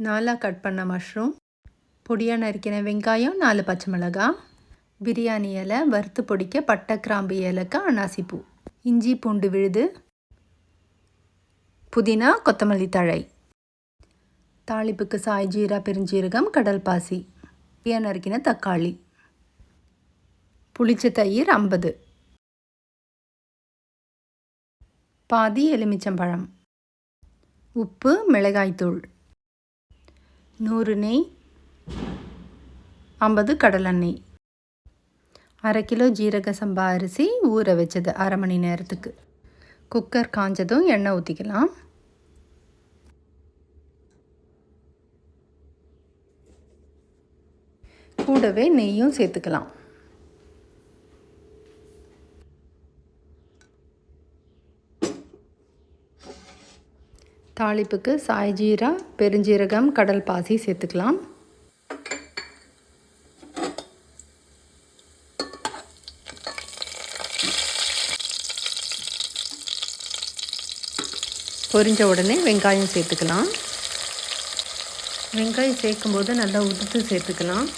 4 cut பண்ண mushroom, பொடியாக நறுக்கின வெங்காயம், 4 பச்சை மிளகாய், பிரியாணி இலை, வறுத்து பொடிக்க பட்டை, கிராம்பு, ஏலக்காய், அன்னாசிப்பூ, இஞ்சி பூண்டு விழுது, புதினா, கொத்தமல்லி தழை, தாளிப்புக்கு சாய் ஜீரா, பெருஞ்சீரகம், கடல் பாசி, பொடியாக நறுக்கின தக்காளி, புளிச்ச தயிர் 50, பாதி எலுமிச்சம்பழம், உப்பு, மிளகாய்த்தூள், 100 நெய், 50 கடலெண்ணெய், 1/2 கிலோ ஜீரக சம்பா அரிசி ஊற வச்சது 1/2 மணி நேரத்துக்கு. குக்கர் காஞ்சதும் எண்ணெய் ஊற்றிக்கலாம். கூடவே நெய்யும் சேர்த்துக்கலாம். தாளிப்புக்கு சாய் ஜீரா, பெருஞ்சீரகம், கடல் பாசி சேர்த்துக்கலாம். பொரிஞ்ச உடனே வெங்காயம் சேர்த்துக்கலாம். வெங்காயம் சேர்க்கும்போது நல்லா உதுத்து சேர்த்துக்கலாம்.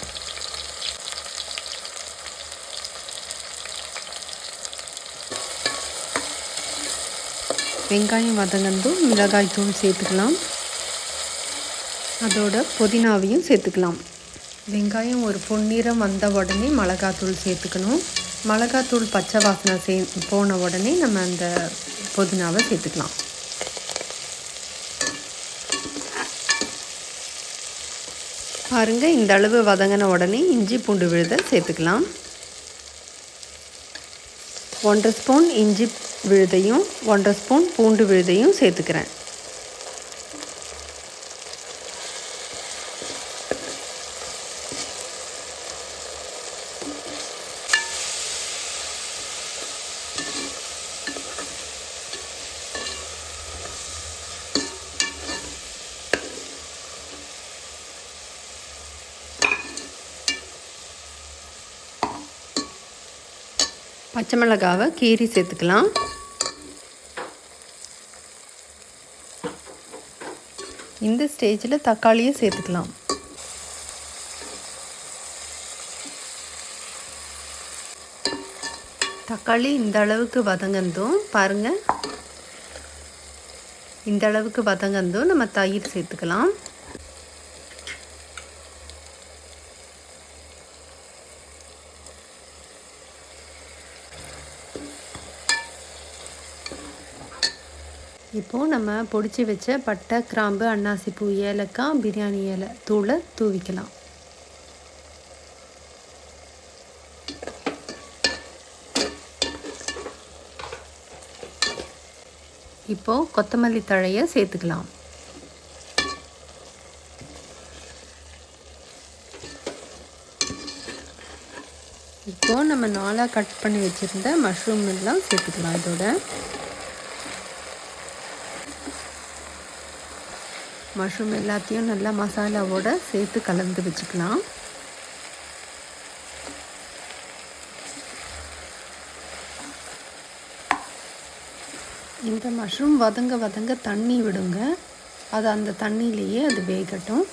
வெங்காயம் வதங்கந்தும் மிளகாய் தூள் சேர்த்துக்கலாம். அதோட புதினாவையும் சேர்த்துக்கலாம். வெங்காயம் ஒரு பொன்னிறம் வந்த உடனே மிளகாத்தூள் சேர்த்துக்கணும். மிளகாத்தூள் பச்சை வாசனை போன உடனே நம்ம அந்த புதினாவை சேர்த்துக்கலாம். பாருங்கள், இந்த அளவு வதங்கின உடனே இஞ்சி பூண்டு விழுதை சேர்த்துக்கலாம். 1/2 ஸ்பூன் இஞ்சி விழுதையும் 1/2 ஸ்பூன் பூண்டு விழுதையும் சேர்த்துக்கிறேன். பச்சை மிளகாவை கீரி சேர்த்துக்கலாம். இந்த ஸ்டேஜில் தக்காளியை சேர்த்துக்கலாம். தக்காளி இந்த அளவுக்கு வதங்கந்தும் பாருங்கள், இந்த அளவுக்கு வதங்கந்தும் நம்ம தயிர் சேர்த்துக்கலாம். இப்போது நம்ம பொடிச்சு வச்ச பட்டை, கிராம்பு, அன்னாசிப்பூ, ஏலக்காய், பிரியாணி இலை தூளை தூவிக்கலாம். இப்போது கொத்தமல்லி தழையை சேர்த்துக்கலாம். இப்போது நம்ம 4 கட் பண்ணி வச்சுருந்த மஷ்ரூம் எல்லாம் சேர்த்துக்கலாம். இதோட மஷ்ரூம் எல்லாத்தையும் நல்லா மசாலாவோடு சேர்த்து கலந்து வச்சுக்கலாம். இந்த மஷ்ரூம் வதங்க தண்ணி விடுங்க. அது அந்த தண்ணியிலேயே அது வேகட்டும்.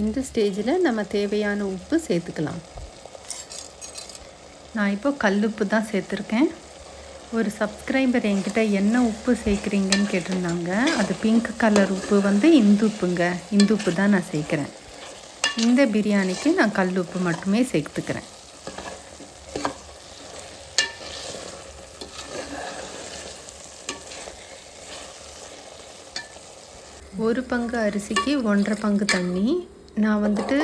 இந்த ஸ்டேஜில் நம்ம தேவையான உப்பு சேர்த்துக்கலாம். நான் இப்போ கல்லுப்பு தான் சேர்த்துருக்கேன். ஒரு சப்ஸ்கிரைபர் என்கிட்ட என்ன உப்பு சேர்க்குறீங்கன்னு கேட்டிருந்தாங்க. அது பிங்க் கலர் உப்பு வந்து இந்துப்புங்க. இந்துப்பு தான் நான் சேர்க்குறேன். இந்த பிரியாணிக்கு நான் கல்லுப்பு மட்டுமே சேர்த்துக்கிறேன். ஒரு பங்கு அரிசிக்கு 1.5 பங்கு தண்ணி. நான் வந்துட்டு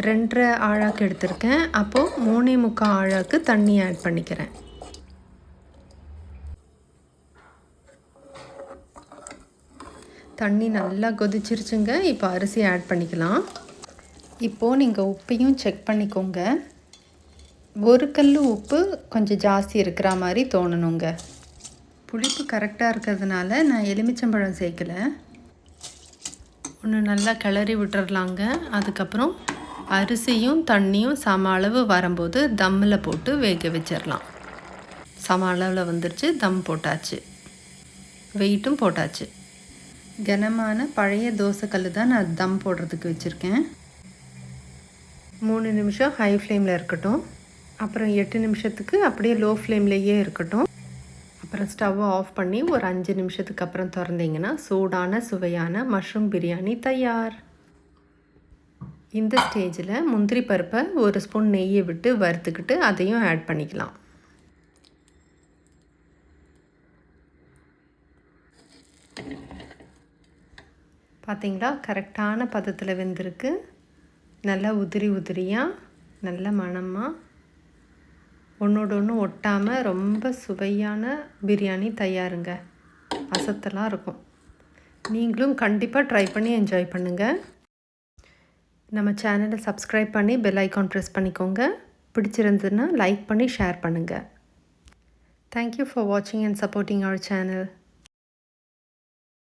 2.5 ஆழாக்கு எடுத்திருக்கேன். அப்போது 3.25 ஆழாக்கு தண்ணி ஆட் பண்ணிக்கிறேன். தண்ணி நல்லா கொதிச்சிருச்சுங்க. இப்போ அரிசி ஆட் பண்ணிக்கலாம். இப்போது நீங்கள் உப்பையும் செக் பண்ணிக்கோங்க. ஒரு கல் உப்பு கொஞ்சம் ஜாஸ்தி இருக்கிற மாதிரி தோணணுங்க. புளிப்பு கரெக்டாக இருக்கிறதுனால நான் எலுமிச்சம்பழம் சேர்க்கலை. ஒன்று நல்லா கிளறி விட்டுறலாங்க. அதுக்கப்புறம் அரிசியும் தண்ணியும் சம அளவு வரும்போது தம்மில் போட்டு வேக வச்சிடலாம். சம அளவில் வந்துருச்சு, தம் போட்டாச்சு, வெயிட்டும் போட்டாச்சு. கனமான பழைய தோசைக்கல் தான் நான் தம் போடுறதுக்கு வச்சுருக்கேன். 3 நிமிஷம் ஹை ஃப்ளேமில் இருக்கட்டும். அப்புறம் 8 நிமிஷத்துக்கு அப்படியே லோ ஃப்ளேம்லேயே இருக்கட்டும். அப்புறம் ஸ்டவ்வை ஆஃப் பண்ணி ஒரு 5 நிமிஷத்துக்கு அப்புறம் திறந்தீங்கன்னா சூடான சுவையான மஷ்ரூம் பிரியாணி தயார். இந்த ஸ்டேஜில் முந்திரி பருப்பை ஒரு ஸ்பூன் நெய்யை விட்டு வறுத்துக்கிட்டு அதையும் ஆட் பண்ணிக்கலாம். பார்த்தீங்களா, கரெக்டான பதத்தில் வெந்திருக்கு. நல்லா உதிரி உதிரியாக, நல்ல மணமாக, ஒன்றோடு ஒன்று ஒட்டாமல் ரொம்ப சுவையான பிரியாணி தயாருங்க. அசத்தலாம் இருக்கும். நீங்களும் கண்டிப்பாக ட்ரை பண்ணி என்ஜாய் பண்ணுங்கள். நம்ம சேனலை சப்ஸ்கிரைப் பண்ணி பெல் ஐக்கான் ப்ரெஸ் பண்ணிக்கோங்க. பிடிச்சிருந்ததுன்னா லைக் பண்ணி ஷேர் பண்ணுங்கள். தேங்க்யூ ஃபார் வாட்சிங் அண்ட் சப்போர்ட்டிங் அவர் சேனல்.